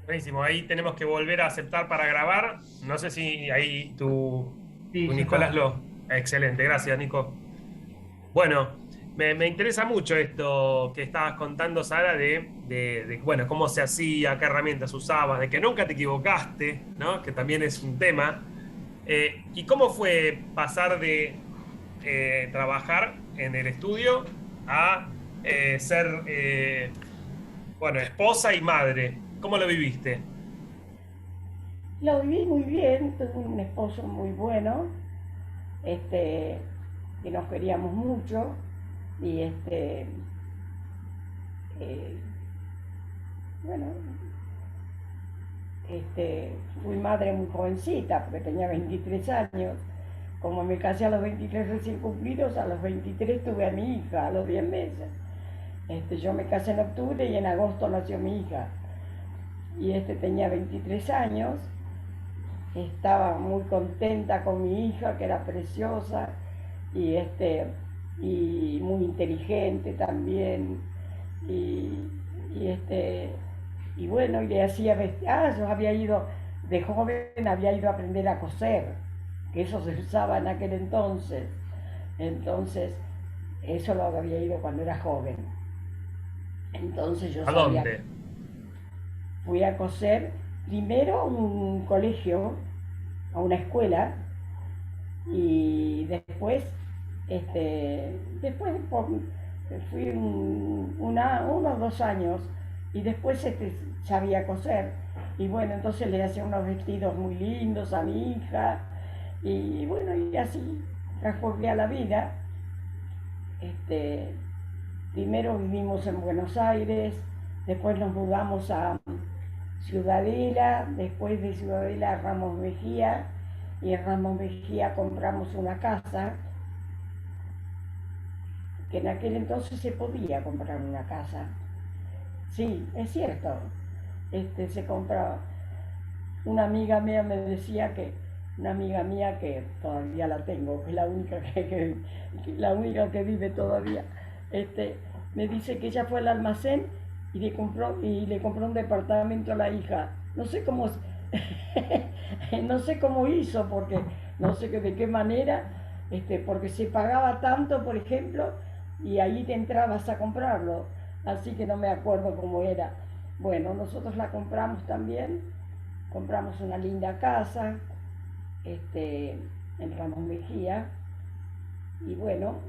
Buenísimo, ahí tenemos que volver a aceptar para grabar. No sé si ahí Sí, tu ya Nicolás está. lo... Excelente, gracias, Nico. Bueno, me interesa mucho esto que estabas contando, Sara, bueno, cómo se hacía, qué herramientas usabas, de que nunca te equivocaste, ¿no? Que también es un tema. ¿Y cómo fue pasar de trabajar en el estudio a ser, bueno, esposa y madre? ¿Cómo lo viviste? Lo viví muy bien, tuve un esposo muy bueno, este, que nos queríamos mucho y eh, bueno, fui madre muy jovencita porque tenía 23 años. Como me casé a los 23 recién cumplidos, a los 23 tuve a mi hija, a los 10 meses. Yo me casé en octubre y en agosto nació mi hija. Y tenía 23 años, estaba muy contenta con mi hija, que era preciosa, y, y muy inteligente también. Y, y, y bueno, y le hacía vestir. Yo había ido, de joven había ido a aprender a coser, que eso se usaba en aquel entonces. Entonces, eso lo había ido cuando era joven. Entonces yo ¿A sabía, dónde? fui a coser primero a un colegio, a una escuela, y después, después fui uno o 2 años y después sabía coser. Y bueno, entonces le hacía unos vestidos muy lindos a mi hija y bueno, y así transcurría la vida. Este, Primero vivimos en Buenos Aires, después nos mudamos a Ciudadela, después de Ciudadela a Ramos Mejía, y en Ramos Mejía compramos una casa, que en aquel entonces se podía comprar una casa. Sí, es cierto. Se compraba. Una amiga mía me decía que, una amiga mía que todavía la tengo, que es la única la única que vive todavía, este, me dice que ella fue al almacén y le compró un departamento a la hija. No sé cómo, no sé cómo hizo, porque no sé de qué manera, porque se pagaba tanto, por ejemplo, y ahí te entrabas a comprarlo. Así que no me acuerdo cómo era. Bueno, nosotros la compramos también, compramos una linda casa, este, en Ramos Mejía, y bueno,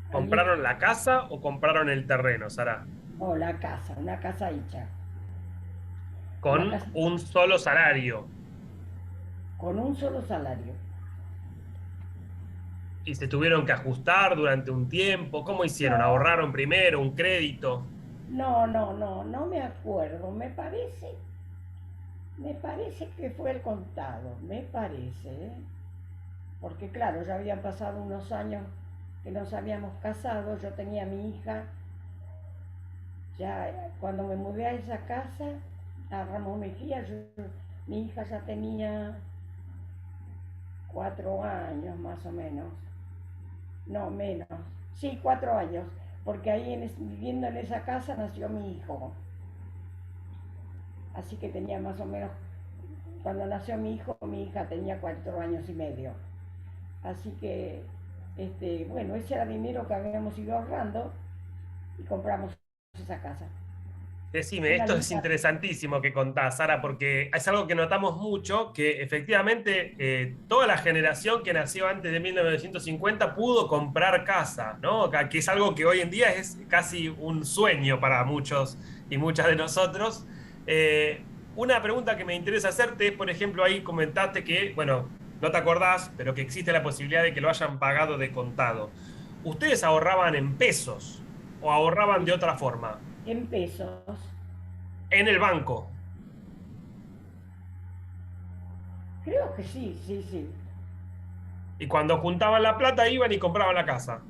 allí, ¿Compraron la casa o compraron el terreno, Sara? oh, la casa, una casa hecha, una Con casa un solo salario. con un solo salario. ¿Y se tuvieron que ajustar durante un tiempo? ¿Cómo hicieron? No, ¿Ahorraron primero un crédito? no me acuerdo, me parece que fue el contado, me parece, ¿eh? Porque claro, ya habían pasado unos años que nos habíamos casado, yo tenía mi hija, ya cuando me mudé a esa casa, a Ramos Mejía, mi hija ya tenía 4 años más o menos, no menos, sí, 4 años, porque ahí viviendo en esa casa nació mi hijo, así que tenía más o menos, cuando nació mi hijo, mi hija tenía 4 años y medio, así que, bueno, ese era dinero que habíamos ido ahorrando y compramos esa casa. Decime, Una esto es linda. interesantísimo que contás, Sara, porque es algo que notamos mucho, que efectivamente toda la generación que nació antes de 1950 pudo comprar casa, ¿no? Que es algo que hoy en día es casi un sueño para muchos y muchas de nosotros. Una pregunta que me interesa hacerte es, por ejemplo, ahí comentaste que, bueno, no te acordás, pero que existe la posibilidad de que lo hayan pagado de contado. ¿Ustedes ahorraban en pesos o ahorraban de otra forma? En pesos. En el banco. Creo que sí, sí, sí. Y cuando juntaban la plata iban y compraban la casa.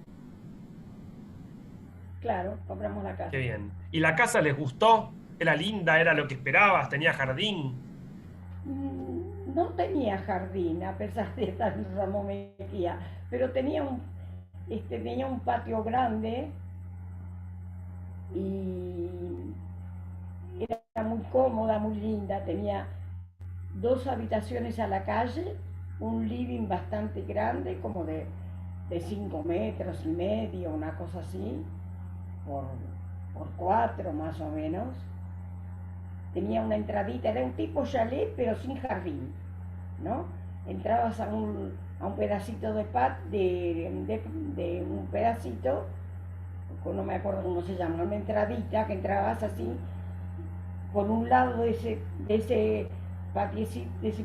Claro, compramos la Qué casa. bien. ¿Y la casa les gustó? ¿Era linda? ¿Era lo que esperabas? ¿Tenía jardín? No tenía jardín, a pesar de estar en Ramón Mejía, pero tenía un patio grande y muy cómoda, muy linda, tenía dos habitaciones a la calle, un living bastante grande, como de 5 metros y medio, una cosa así, por, por 4 más o menos. Tenía una entradita, era un tipo chalet pero sin jardín, ¿no? Entrabas a un pedacito de un pedacito, no me acuerdo cómo se llama, una entradita que entrabas así, por un lado de ese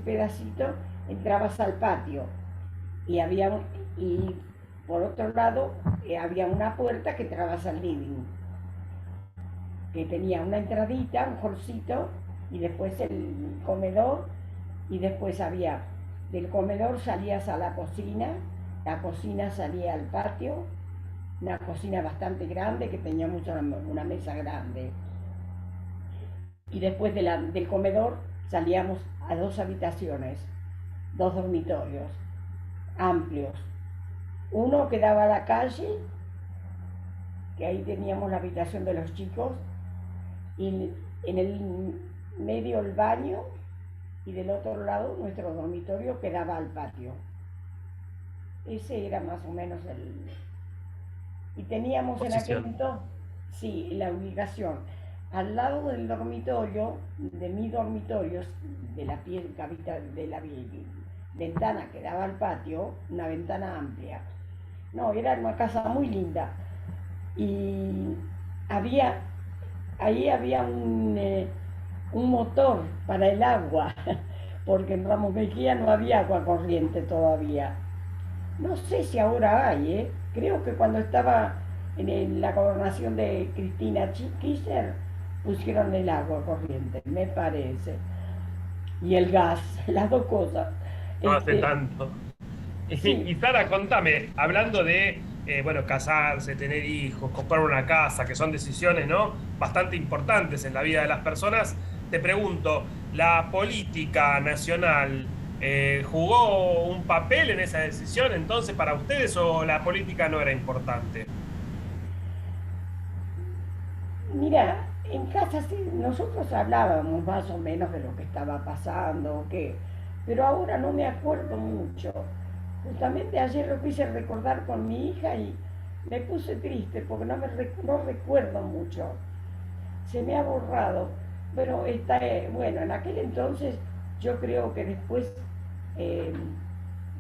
pedacito, entrabas al patio y y por otro lado había una puerta que entrabas al living, que tenía una entradita, un hallcito, y después el comedor, y después había, del comedor salías a la cocina salía al patio, una cocina bastante grande que tenía una mesa grande. Y después del comedor salíamos a dos habitaciones, dos dormitorios amplios. Uno que daba a la calle, que ahí teníamos la habitación de los chicos, y en el medio el baño, y del otro lado nuestro dormitorio que daba al patio. Ese era más o menos el... Y teníamos en aquel Posición. entonces, sí, la ubicación. Al lado del dormitorio, de mi dormitorio, de la ventana que daba al patio, una ventana amplia. No, era una casa muy linda. Y había, ahí había un motor para el agua, porque en Ramos Mejía no había agua corriente todavía. No sé si ahora hay, ¿eh? Creo que cuando estaba la gobernación de Cristina Kirchner pusieron el agua corriente, me parece. Y el gas, las dos cosas. No hace Este, tanto. sí, Y Sara, contame, hablando de, bueno, casarse, tener hijos, comprar una casa, que son decisiones, ¿no? Bastante importantes en la vida de las personas, te pregunto, ¿la política nacional jugó un papel en esa decisión entonces para ustedes o la política no era importante? mira, en casa sí, nosotros hablábamos más o menos de lo que estaba pasando, pero ahora no me acuerdo mucho. Justamente ayer lo quise recordar con mi hija y me puse triste porque no recuerdo mucho. Se me ha borrado. Pero está, bueno, en aquel entonces yo creo que después, eh,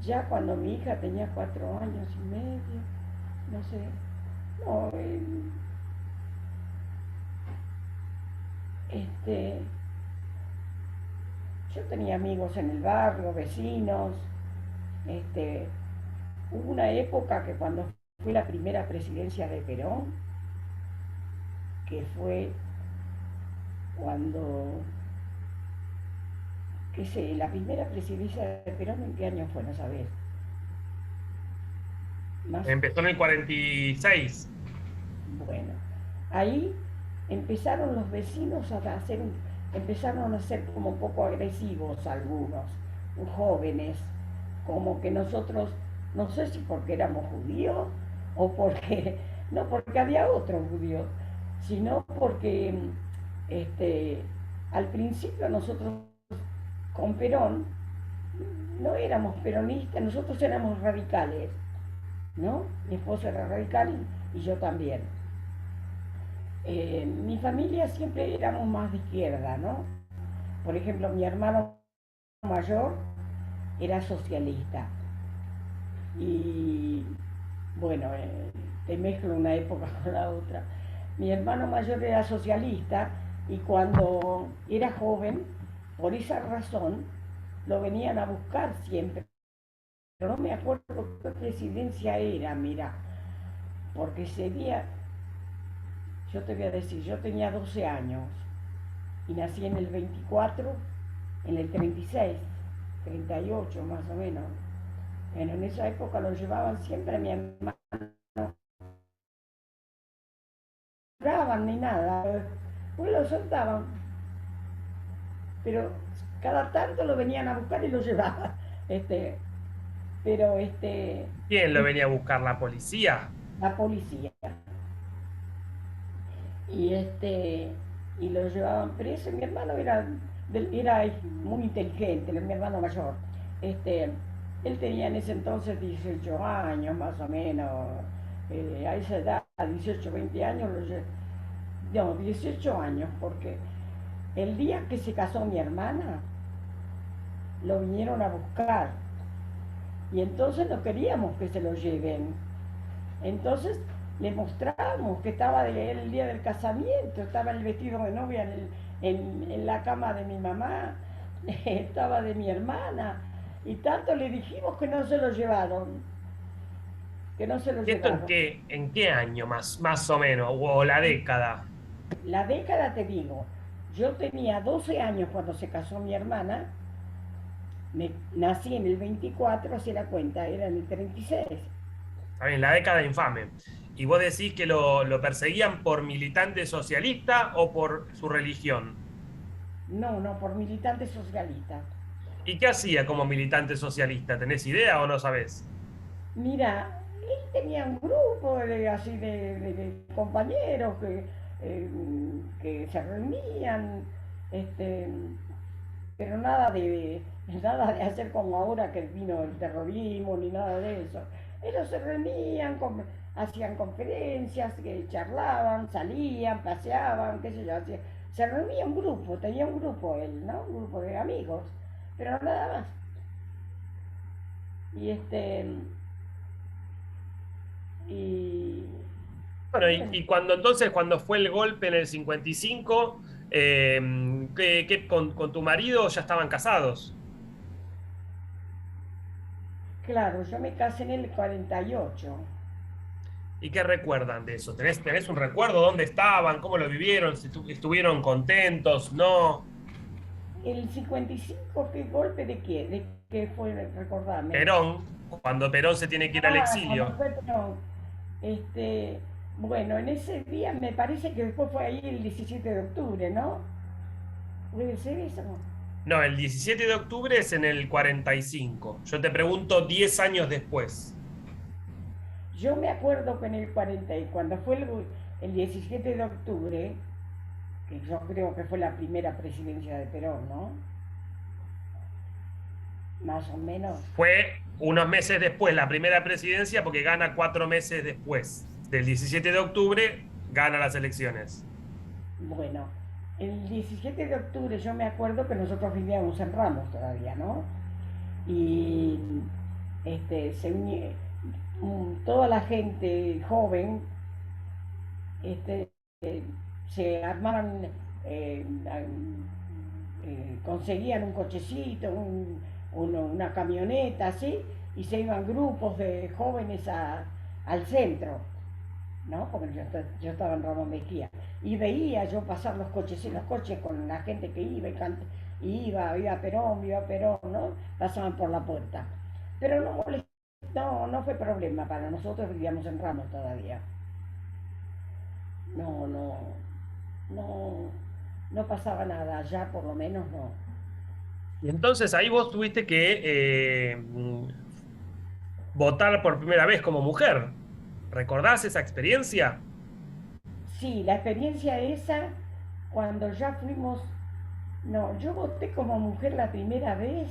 ya cuando mi hija tenía 4 años y medio, no sé, no, este, yo tenía amigos en el barrio, vecinos, este, hubo una época que cuando fue la primera presidencia de Perón, que fue cuando, qué sé, la primera presidencia de Perón, ¿en qué año fue? No sabés. Más, Empezó en el 46. bueno, ahí empezaron los vecinos empezaron a ser como un poco agresivos algunos, jóvenes, como que nosotros, no sé si porque éramos judíos o porque, no porque había otros judíos, sino porque este, al principio nosotros con Perón no éramos peronistas, nosotros éramos radicales, ¿no? Mi esposo era radical y yo también. Mi familia siempre éramos más de izquierda, ¿no? Por ejemplo, mi hermano mayor era socialista y bueno, te mezclo una época con la otra. Mi hermano mayor era socialista y cuando era joven, por esa razón, lo venían a buscar siempre. Pero no me acuerdo qué presidencia era, mira, porque sería, yo te voy a decir, yo tenía 12 años y nací en el 24, en el 36, 38 más o menos. Bueno, en esa época lo llevaban siempre a mi hermano, no cobraban ni nada, pues lo soltaban, pero cada tanto lo venían a buscar y lo llevaban. Este, pero ¿Quién lo venía a buscar? ¿La policía? la policía. Y y lo llevaban preso. Mi hermano era muy inteligente, mi hermano mayor. Este, él tenía en ese entonces 18 años más o menos, a esa edad, 18, 20 años, no, 18 años, porque el día que se casó mi hermana, lo vinieron a buscar y entonces no queríamos que se lo lleven. Entonces le mostramos que estaba el día del casamiento, estaba el vestido de novia en la cama de mi mamá, estaba de mi hermana, y tanto le dijimos que no se lo llevaron, que no se lo ¿Y esto llevaron. en qué año más o menos? O la década. La década, te digo, yo tenía 12 años cuando se casó mi hermana, nací en el 24, hace la cuenta, era en el 36. Está bien, la década infame. ¿Y vos decís que lo perseguían por militante socialista o por su religión? No, no, por militantes socialistas. ¿Y qué hacía como militante socialista? ¿Tenés idea o no sabés? Mira, él tenía un grupo así de compañeros que se reunían, este, pero nada de hacer como ahora que vino el terrorismo ni nada de eso. Ellos se reunían, hacían conferencias, que charlaban, salían, paseaban, qué sé yo, se reunía un grupo, tenía un grupo él, ¿no? Un grupo de amigos, pero nada más. Y y Bueno, bueno, y cuando entonces, cuando fue el golpe en el 55, con tu marido ya estaban casados? claro, yo me casé en el 48. ¿Y qué recuerdan de eso? ¿Tenés un recuerdo? ¿Dónde estaban? ¿Cómo lo vivieron? ¿Si estuvieron contentos? ¿No? El 55, ¿qué golpe de qué? ¿De qué fue? Recordame. Perón, cuando Perón se tiene que ir al Cuando exilio. fue Perón. Este, bueno, en ese día me parece que después fue ahí el 17 de octubre, ¿no? ¿Puede ser eso? No, el 17 de octubre es en el 45. Yo te pregunto 10 años después. Yo me acuerdo que en el 40, y cuando fue el 17 de octubre, que yo creo que fue la primera presidencia de Perón, ¿no? Más o menos. Fue unos meses después la primera presidencia porque gana 4 meses después. Del 17 de octubre gana las elecciones. Bueno, el 17 de octubre yo me acuerdo que nosotros vivíamos en Ramos todavía, ¿no? Y toda la gente joven este, se armaban, eh, conseguían un cochecito, una camioneta, así, y se iban grupos de jóvenes al centro, ¿no? Porque yo estaba en Ramón Mejía. Y veía yo pasar los coches con la gente que iba y iba Perón, ¿no? Pasaban por la puerta. Pero no fue problema para nosotros, vivíamos en Ramos todavía. No, no, no, no pasaba nada, allá por lo menos no. Y entonces ahí vos tuviste que votar por primera vez como mujer. ¿Recordás esa experiencia? Sí, la experiencia esa, cuando ya fuimos, no, yo voté como mujer la primera vez.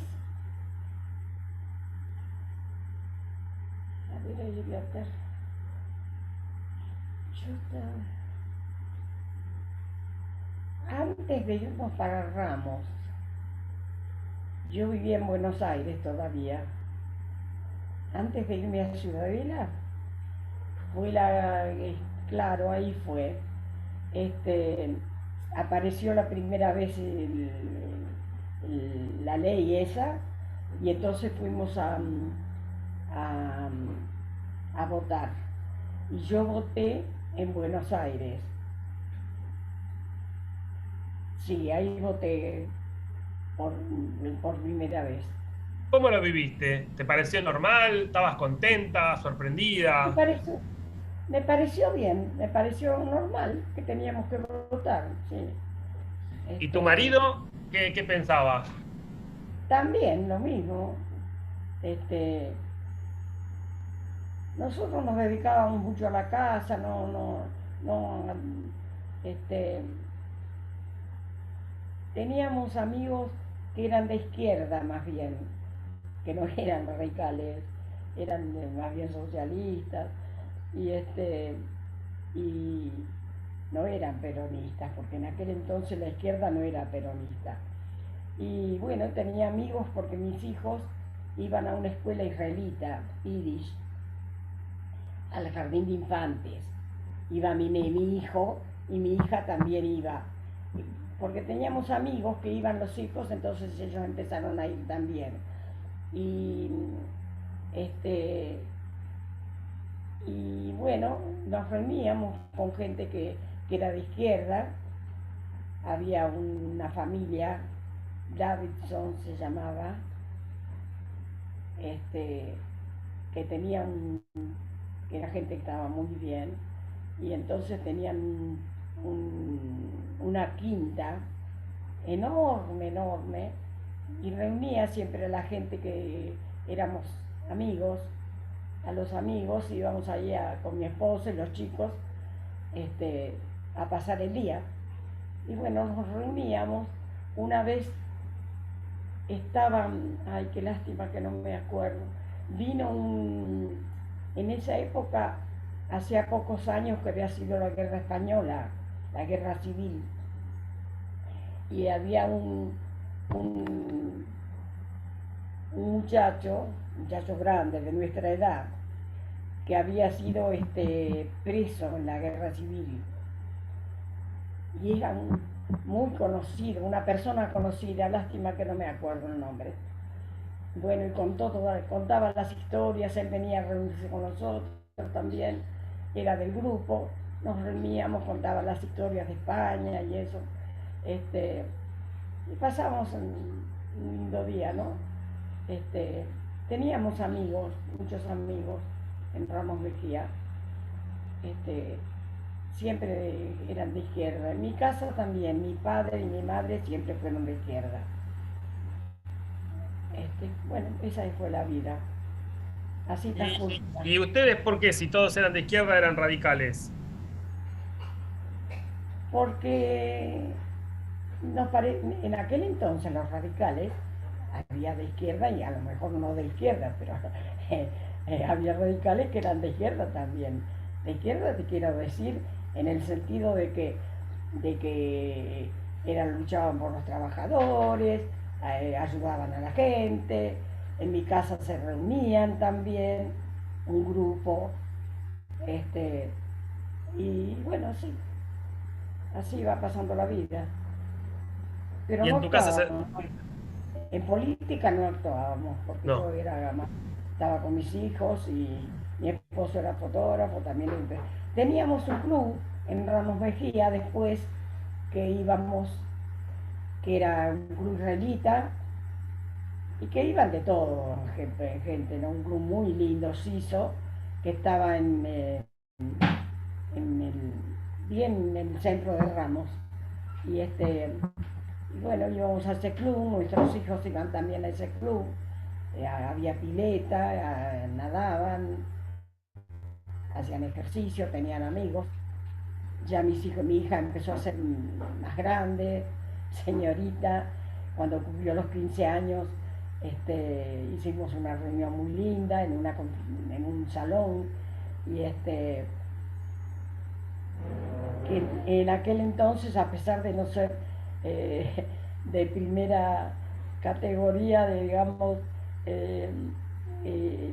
A ver, ahí voy a estar. Yo estaba, antes de irnos para Ramos, yo vivía en Buenos Aires todavía. Antes de irme a Ciudadela, fue claro, ahí fue. Este, apareció la primera vez la ley esa y entonces fuimos a, a votar. Y yo voté en Buenos Aires. Sí, ahí voté por, por primera vez. ¿Cómo lo viviste? ¿Te pareció normal? ¿Estabas contenta? Me ¿Sorprendida? pareció, me pareció bien, me pareció normal que teníamos que votar, sí. ¿Y tu Este, marido qué pensaba? también lo mismo. Este, nosotros nos dedicábamos mucho a la casa, no, este, teníamos amigos que eran de izquierda más bien, que no eran radicales, eran más bien socialistas y y no eran peronistas, porque en aquel entonces la izquierda no era peronista. Y bueno, tenía amigos porque mis hijos iban a una escuela israelita, Yiddish, al jardín de infantes. Iba mi hijo y mi hija también iba. Porque teníamos amigos que iban los hijos, entonces ellos empezaron a ir también. Y este y bueno, nos reuníamos con gente que era de izquierda. Había una familia, Davidson se llamaba, este, que tenían, que era gente que estaba muy bien, y entonces tenían una quinta enorme, enorme, y reunía siempre a la gente que éramos amigos, a los amigos, íbamos ahí con mi esposo y los chicos este, a pasar el día. Y bueno, nos reuníamos. Una vez estaban, ay, qué lástima que no me acuerdo, vino en esa época, hacía pocos años que había sido la guerra española, la guerra civil, y había un, un muchacho grande de nuestra edad, que había sido preso en la guerra civil, y era muy conocido, una persona conocida, lástima que no me acuerdo el nombre. Bueno, y contaba las historias, él venía a reunirse con nosotros también, era del grupo, nos reuníamos, contaba las historias de España y eso, y pasamos un lindo día, ¿no? Este, teníamos amigos, muchos amigos en Ramos Mejía, este, siempre eran de izquierda. En mi casa también, mi padre y mi madre siempre fueron de izquierda. Bueno, esa fue la vida. Así ¿Y, transcurrida. y ustedes por qué, si todos eran de izquierda, eran radicales? Porque en aquel entonces los radicales había de izquierda y a lo mejor no de izquierda, pero había radicales que eran de izquierda también. De izquierda te quiero decir en el sentido de que luchaban por los trabajadores, ayudaban a la gente, en mi casa se reunían también un grupo, este, y bueno, sí, así va pasando la vida. Pero ¿Y no en tu casa actuábamos, en política no actuábamos, porque yo no? estaba con mis hijos y mi esposo era fotógrafo también. Teníamos un club en Ramos Mejía después que íbamos, que era un club israelita, y que iban de todo, gente, ¿no? Un club muy lindo, Siso, que estaba en el, bien en el centro de Ramos. Y y bueno, íbamos a ese club, nuestros hijos iban también a ese club, había pileta, nadaban, hacían ejercicio, tenían amigos. Ya mi hija empezó a ser más grande, señorita, cuando cumplió los 15 años, hicimos una reunión muy linda en un salón y que en aquel entonces, a pesar de no ser eh, de primera categoría, digamos, eh,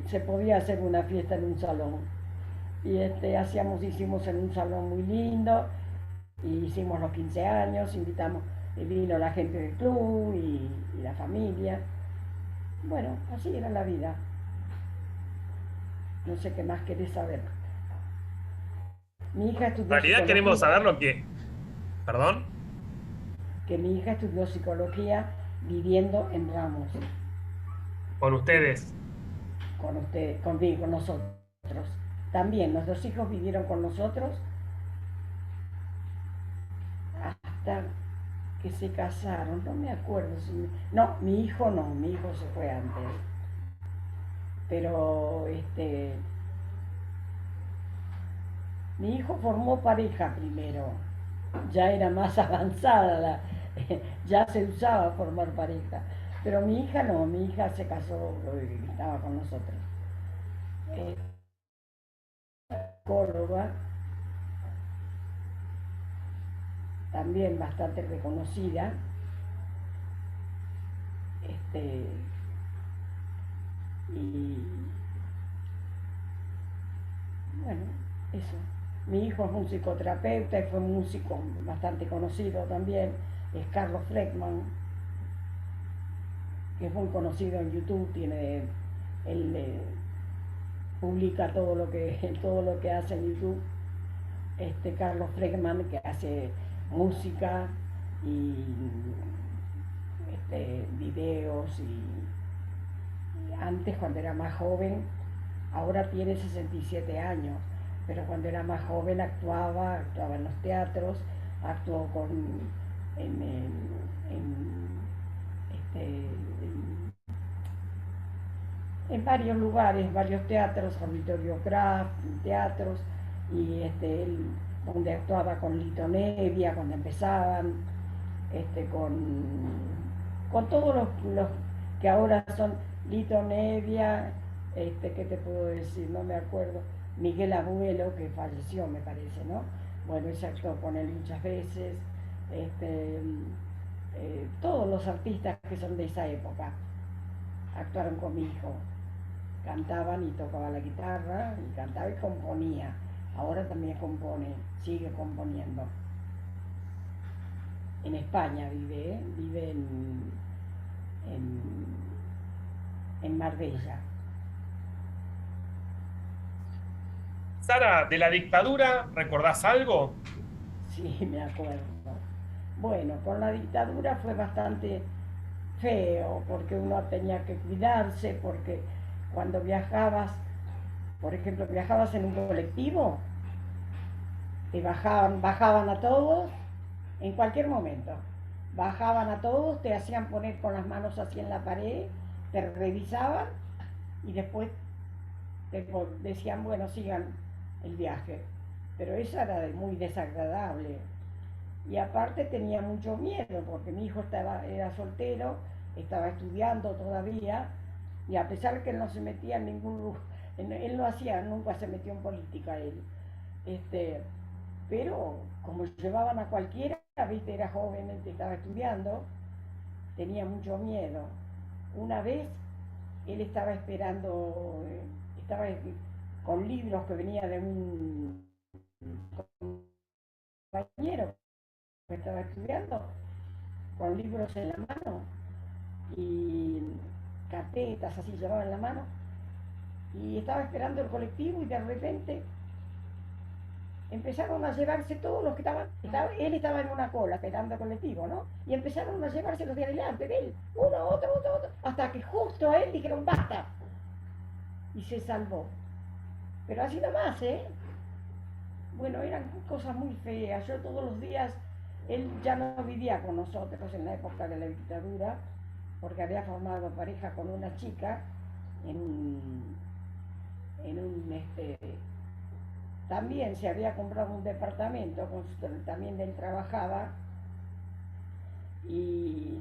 se podía hacer una fiesta en un salón. Y hicimos en un salón muy lindo, y hicimos los 15 años, invitamos, vino la gente del club y la familia. Bueno, así era la vida. No sé qué más querés saber. Mi hija En estudió realidad queremos psicología, saber lo que... ¿Perdón? que mi hija estudió psicología viviendo en Ramos, Con ustedes. con usted, conmigo, con nosotros. También nuestros hijos vivieron con nosotros hasta que se casaron. No me acuerdo si... No, mi hijo no, mi hijo se fue antes. Pero mi hijo formó pareja primero. Ya era más avanzada ya se usaba formar pareja. Pero mi hija no, mi hija se casó y estaba con nosotros. Eh, Córdoba, también bastante reconocida. Este, y bueno, eso. Mi hijo es un psicoterapeuta y fue un músico bastante conocido también, es Carlos Fleckman, que es muy conocido en YouTube, él publica todo lo que hace en YouTube. Carlos Fleckman, que hace música y videos, y antes, cuando era más joven, ahora tiene 67 años, pero cuando era más joven actuaba en los teatros, actuó en, en varios lugares, varios teatros, Auditorio Kraft, teatros, y él, donde actuaba con Lito Nevia cuando empezaban, con todos los que ahora son Lito Nevia, ¿qué te puedo decir? No me acuerdo, Miguel Abuelo, que falleció, me parece, ¿no? Bueno, ese actuó con él muchas veces, todos los artistas que son de esa época actuaron con mi hijo, cantaban y tocaba la guitarra, y cantaba y componía. Ahora también compone, sigue componiendo. En España vive, vive en, en Marbella. Sara, de la dictadura, ¿recordás algo? Sí, me acuerdo. Bueno, con la dictadura fue bastante feo, porque uno tenía que cuidarse, porque cuando viajabas, por ejemplo, viajabas en un colectivo, bajaban a todos en cualquier momento. Bajaban a todos, te hacían poner con las manos así en la pared, te revisaban y después te decían, bueno, sigan el viaje. Pero eso era muy desagradable. Y aparte tenía mucho miedo, porque mi hijo era soltero, estaba estudiando todavía, y a pesar de que él no se metía en ningún lugar, él no hacía, nunca se metió en política él. Este, pero como llevaban a cualquiera, viste, era joven, estaba estudiando, tenía mucho miedo. Una vez él estaba esperando, estaba con libros que venía de un compañero que estaba estudiando, con libros en la mano y carpetas así llevaba en la mano, y estaba esperando el colectivo y de repente empezaron a llevarse todos los que él estaba en una cola esperando el colectivo, ¿no? Y empezaron a llevarse los de adelante de él, uno, otro, hasta que justo a él dijeron basta, y se salvó. Pero así nomás, ¿eh? Bueno, eran cosas muy feas. Yo todos los días, él ya no vivía con nosotros en la época de la dictadura, porque había formado pareja con una chica en en un también se había comprado un departamento, también él trabajaba, y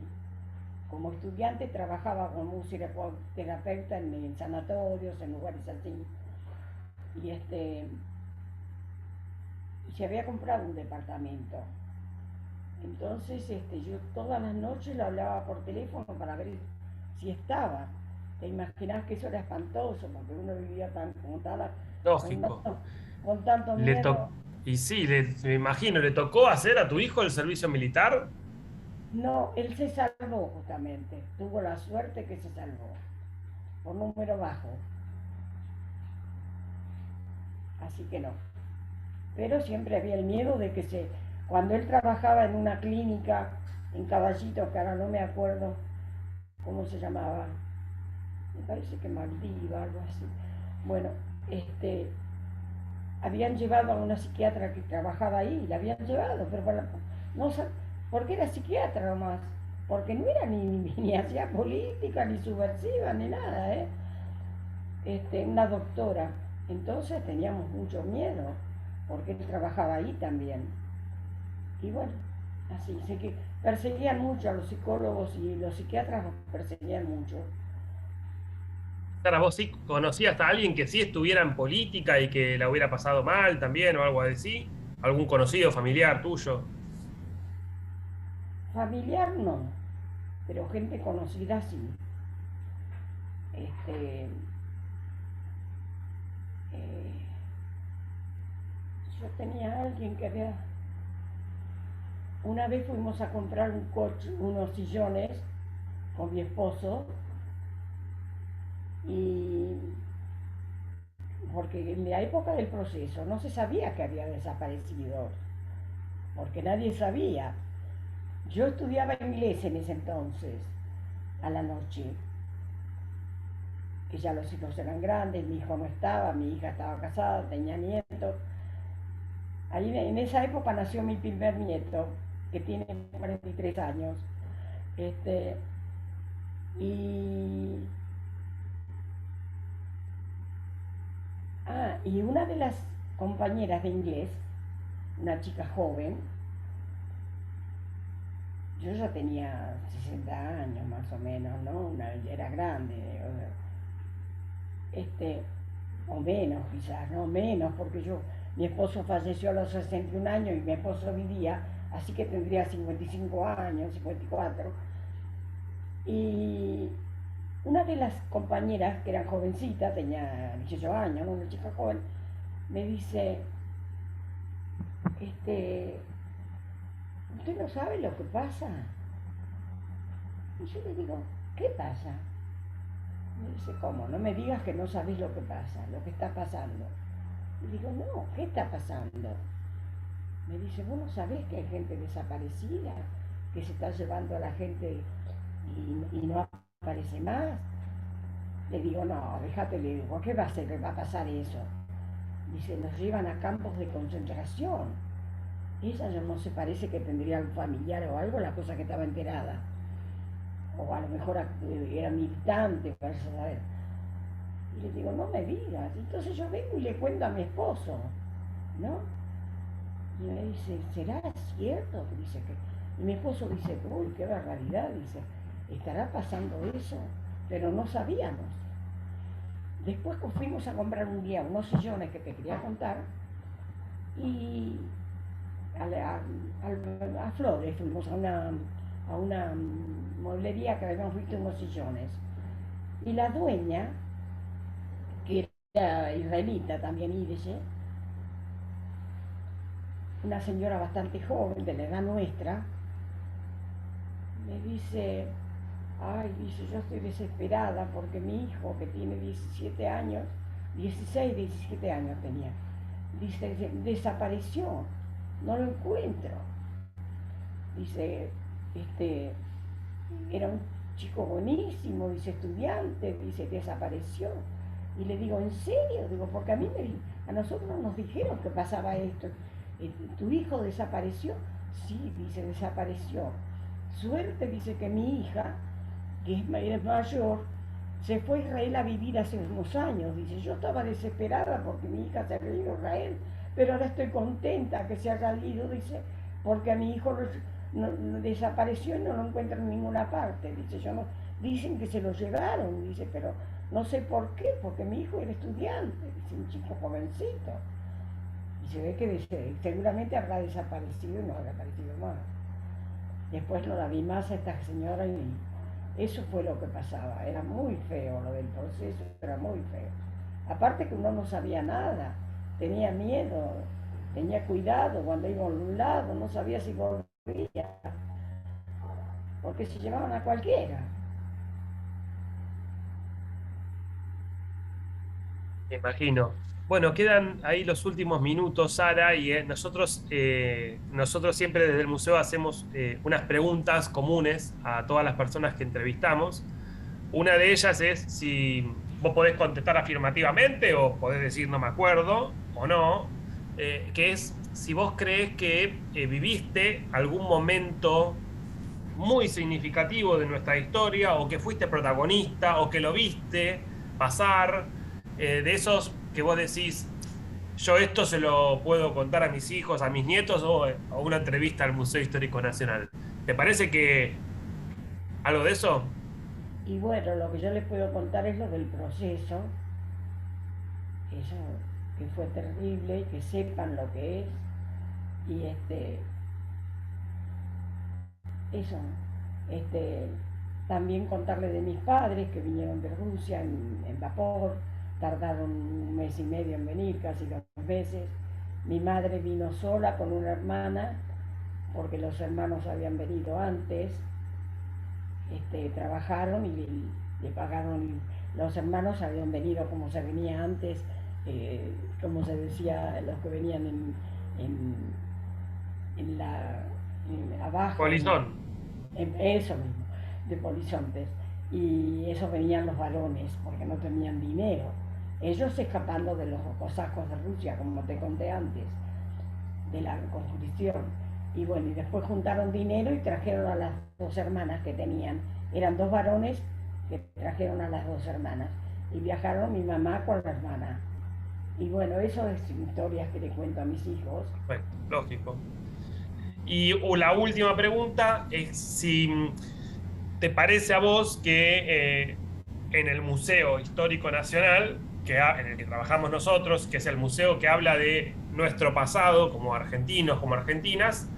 como estudiante trabajaba como música terapeuta en sanatorios, en lugares así, y y se había comprado un departamento. Entonces yo todas las noches le hablaba por teléfono para ver si estaba. Te imaginas que eso era espantoso, porque uno vivía con, Lógico. tanto, con tanto Le miedo. to- y sí, me imagino, ¿le tocó hacer a tu hijo el servicio militar? No, él se salvó justamente, tuvo la suerte que se salvó, por número bajo, así que no. Pero siempre había el miedo de que cuando él trabajaba en una clínica en Caballito, que ahora no me acuerdo cómo se llamaba, me parece que Maldiva, algo así. Bueno, habían llevado a una psiquiatra que trabajaba ahí, la habían llevado, pero no, porque era psiquiatra nomás, porque no era ni hacía política, ni subversiva, ni nada, ¿eh? Una doctora. Entonces teníamos mucho miedo, porque él trabajaba ahí también. Y bueno, así, sé que perseguían mucho a los psicólogos y los psiquiatras los perseguían mucho. Sara, vos sí conocías a alguien que sí estuviera en política y que la hubiera pasado mal también o algo así, algún conocido, familiar tuyo. Familiar no, pero gente conocida sí. Este, eh, yo tenía a alguien que había... Una vez fuimos a comprar un coche, unos sillones con mi esposo y porque en la época del proceso no se sabía que había desaparecido, porque nadie sabía. Yo estudiaba inglés en ese entonces, a la noche, que ya los hijos eran grandes, mi hijo no estaba, mi hija estaba casada, tenía nietos. Ahí en esa época nació mi primer nieto, que tiene 43 años. Este, y, y una de las compañeras de inglés, una chica joven, yo ya tenía 60 años más o menos, ¿no? Era grande, este, o menos quizás, no menos, porque mi esposo falleció a los 61 años y mi esposo vivía, así que tendría 55 años, 54. Y una de las compañeras, que era jovencita, tenía 18 años, ¿no? Una chica joven, me dice, este, ¿usted no sabe lo que pasa? Y yo le digo, ¿qué pasa? Me dice, ¿cómo? No me digas que no sabes lo que pasa, lo que está pasando. Y digo, no, ¿qué está pasando? Me dice, ¿vos no sabés que hay gente desaparecida, que se está llevando a la gente y no aparece más? Le digo, no, déjate, le digo, ¿qué va a hacer? ¿Qué va a pasar eso? Dice, nos llevan a campos de concentración. Ella ya no se parece que tendría un familiar o algo, la cosa que estaba enterada. O a lo mejor era militante, para saber. Y le digo, no me digas. Entonces yo vengo y le cuento a mi esposo, ¿no? Y me dice, ¿será cierto? Dice que... Y mi esposo dice, uy, qué barbaridad, dice, ¿estará pasando eso? Pero no sabíamos. Después fuimos a comprar un día unos sillones que te quería contar y a Flores fuimos a una mueblería que habíamos visto unos sillones. Y la dueña, que era israelita también, Ideshe, una señora bastante joven, de la edad nuestra, me dice, ay, dice, yo estoy desesperada porque mi hijo, que tiene 17 años, 16, 17 años tenía, dice, desapareció, no lo encuentro. Dice, este, era un chico buenísimo, dice, estudiante, dice, desapareció. Y le digo, ¿en serio? Digo, porque a nosotros nos dijeron que pasaba esto. ¿Tu hijo desapareció? Sí, dice, desapareció. Suerte, dice, que mi hija, que es mayor, se fue a Israel a vivir hace unos años. Dice, yo estaba desesperada porque mi hija se había ido a Israel, pero ahora estoy contenta que se haya ido, dice, porque a mi hijo desapareció y no lo encuentran en ninguna parte. Dice, yo no, dicen que se lo llevaron, dice, pero no sé por qué, porque mi hijo era estudiante, dice, un chico jovencito. Y se ve que seguramente habrá desaparecido y no habrá aparecido más. Después no la vi más a esta señora y eso fue lo que pasaba. Era muy feo lo del proceso, era muy feo. Aparte que uno no sabía nada, tenía miedo, tenía cuidado cuando iba a un lado, no sabía si volvía, porque se llevaban a cualquiera. Me imagino. Bueno, quedan ahí los últimos minutos, Sara, y nosotros siempre desde el museo hacemos unas preguntas comunes a todas las personas que entrevistamos. Una de ellas es si vos podés contestar afirmativamente o podés decir no me acuerdo o no, que es si vos crees que viviste algún momento muy significativo de nuestra historia o que fuiste protagonista o que lo viste pasar, de esos que vos decís, yo esto se lo puedo contar a mis hijos, a mis nietos o una entrevista al Museo Histórico Nacional. ¿Te parece que algo de eso? Y bueno, lo que yo les puedo contar es lo del proceso, eso que fue terrible, que sepan lo que es, y eso, este, también contarle de mis padres que vinieron de Rusia en vapor, tardaron un mes y medio en venir, casi 2 meses. Mi madre vino sola con una hermana, porque los hermanos habían venido antes, trabajaron y le pagaron, los hermanos habían venido como se venía antes, como se decía, los que venían en, en la, abajo, Polizón. eso mismo, de polizontes. Y esos venían los varones, porque no tenían dinero. Ellos escapando de los cosacos de Rusia, como te conté antes, de la conscripción. Y bueno, y después juntaron dinero y trajeron a las 2 hermanas que tenían. Eran 2 varones que trajeron a las 2 hermanas. Y viajaron mi mamá con la hermana. Y bueno, eso es historias que le cuento a mis hijos. Perfecto, lógico. Y la última pregunta es si te parece a vos que en el Museo Histórico Nacional, en el que trabajamos nosotros, que es el museo que habla de nuestro pasado como argentinos, como argentinas,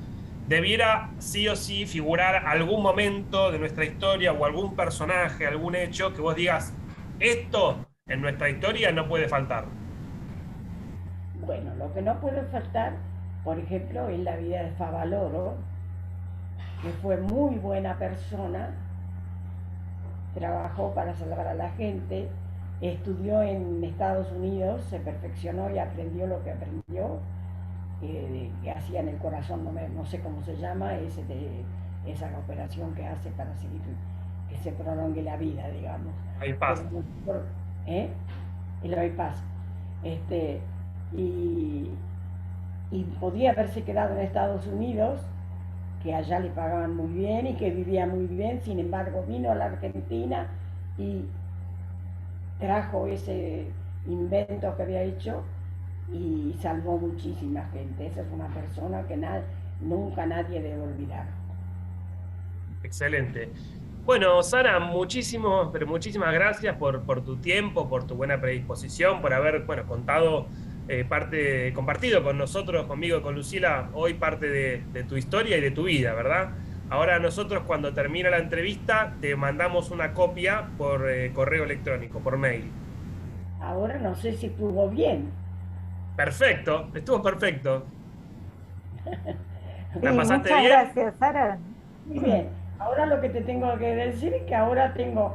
debiera sí o sí figurar algún momento de nuestra historia o algún personaje, algún hecho que vos digas, esto en nuestra historia no puede faltar. Bueno, lo que no puede faltar, por ejemplo, es la vida de Favaloro, que fue muy buena persona, trabajó para salvar a la gente, estudió en Estados Unidos, se perfeccionó y aprendió lo que aprendió, que hacía en el corazón, no sé cómo se llama, esa operación que hace para seguir, que se prolongue la vida, digamos. Ahí Pero, pasa. ¿eh? El bypass. Este, y, y podía haberse quedado en Estados Unidos, que allá le pagaban muy bien y que vivía muy bien, sin embargo vino a la Argentina y trajo ese invento que había hecho y salvó muchísima gente. Esa es una persona que nunca nadie debe olvidar. Excelente. Bueno, Sara, muchísimas, pero muchísimas gracias por tu tiempo, por tu buena predisposición, por haber, bueno, contado compartido con nosotros, conmigo, con Lucila, hoy parte de tu historia y de tu vida, ¿verdad? Ahora nosotros cuando termina la entrevista te mandamos una copia por correo electrónico, por mail. Ahora no sé si estuvo bien. Perfecto, estuvo perfecto. Sí, ¿La pasaste muchas bien? gracias, Sara. Muy bien. Ahora lo que te tengo que decir es que ahora tengo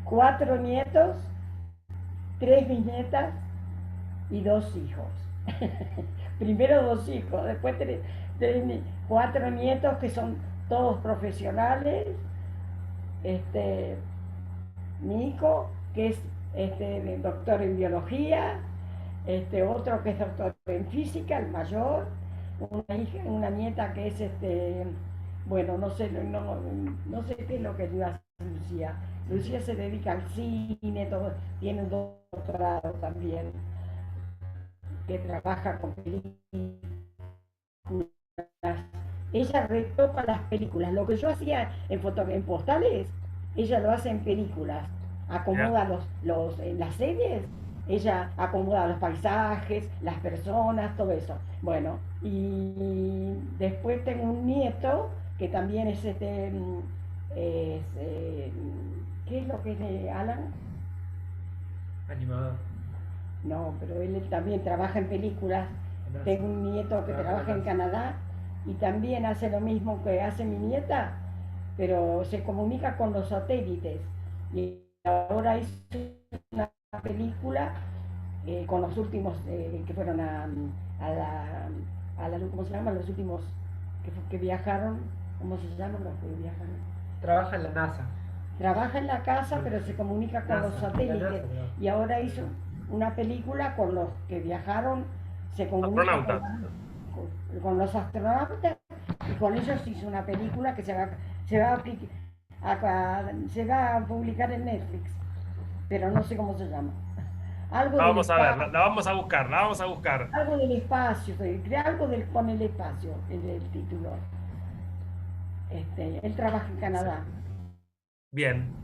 4 nietos, 3 bisnietas y 2 hijos. Primero 2 hijos, después 4 nietos que son todos profesionales. Este, mi hijo, que es doctor en biología, otro que es doctor en física, el mayor, una nieta que es bueno, no sé qué es lo que hace Lucía. Lucía se dedica al cine, todo, tiene un doctorado también, que trabaja con películas. Ella retoca las películas. Lo que yo hacía en postales, ella lo hace en películas. Mirá. Acomoda en las series, ella acomoda los paisajes, las personas, todo eso. Bueno, y después tengo un nieto que también es ¿qué es lo que es de Alan? Animado. No, pero él también trabaja en películas. Tengo un nieto que trabaja en Canadá y también hace lo mismo que hace mi nieta, pero se comunica con los satélites. Y ahora hizo una película con los últimos que fueron a la luz, ¿cómo se llama? Los últimos que viajaron, ¿cómo se llaman los que viajaron? Trabaja en la NASA. Trabaja en la casa, pero se comunica con los NASA, satélites. la NASA, claro. Y ahora hizo una película con los que viajaron, se comunica Astronautas. con los astronautas, y con ellos hizo una película que se va a publicar en Netflix, pero no sé cómo se llama. algo La del vamos a ver, espacio, la vamos a buscar, la vamos a buscar. algo del espacio, algo con el espacio, es el título. Él trabaja en Canadá. Bien.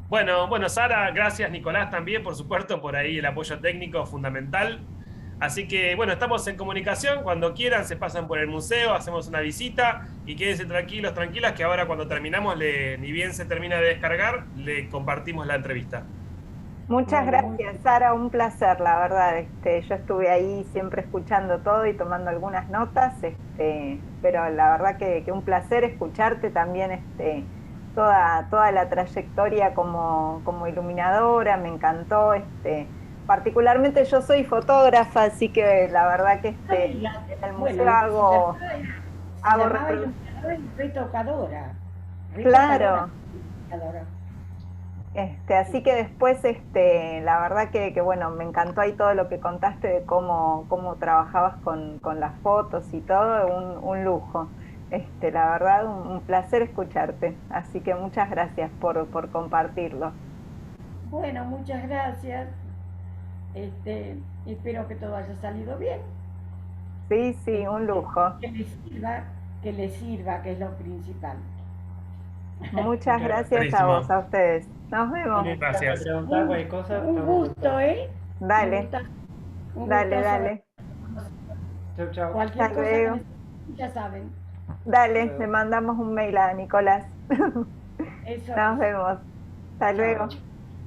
Bueno, bueno, Sara, gracias, Nicolás también, por supuesto, por ahí el apoyo técnico fundamental. Así que, bueno, estamos en comunicación. Cuando quieran, se pasan por el museo, hacemos una visita y quédense tranquilos, tranquilas, que ahora cuando terminamos, ni bien se termina de descargar, le compartimos la entrevista. Muchas Bueno, muy gracias, Sara, un placer, la verdad. Yo estuve ahí siempre escuchando todo y tomando algunas notas, pero la verdad que un placer escucharte también, toda la trayectoria como iluminadora, me encantó, particularmente yo soy fotógrafa, así que la verdad que amiga. en el Bueno, museo se hago llamaba iluminadora y retocadora. Retocadora. claro. Retocadora. Así que después, la verdad que bueno, me encantó ahí todo lo que contaste de cómo trabajabas con las fotos y todo, un lujo. La verdad, un placer escucharte. Así que muchas gracias por compartirlo. Bueno, muchas gracias. Espero que todo haya salido bien. Sí, sí, un Este, lujo. que les sirva, que les sirva, que es lo principal. Muchas Muchas gracias. gracias a vos, Buenísimo. a ustedes. Nos Si vemos. necesitan Gracias. preguntar cualquier cosa, Un estamos gusto, conectados. ¿eh? Un Dale, gustazo, un dale, gustazo haber dale. conocido. Chau, chau. Cualquier Hasta cosa que luego. necesiten, ya saben. Hasta Dale, le luego. mandamos un mail a Nicolás. Eso Nos es. vemos. Hasta Chao. luego.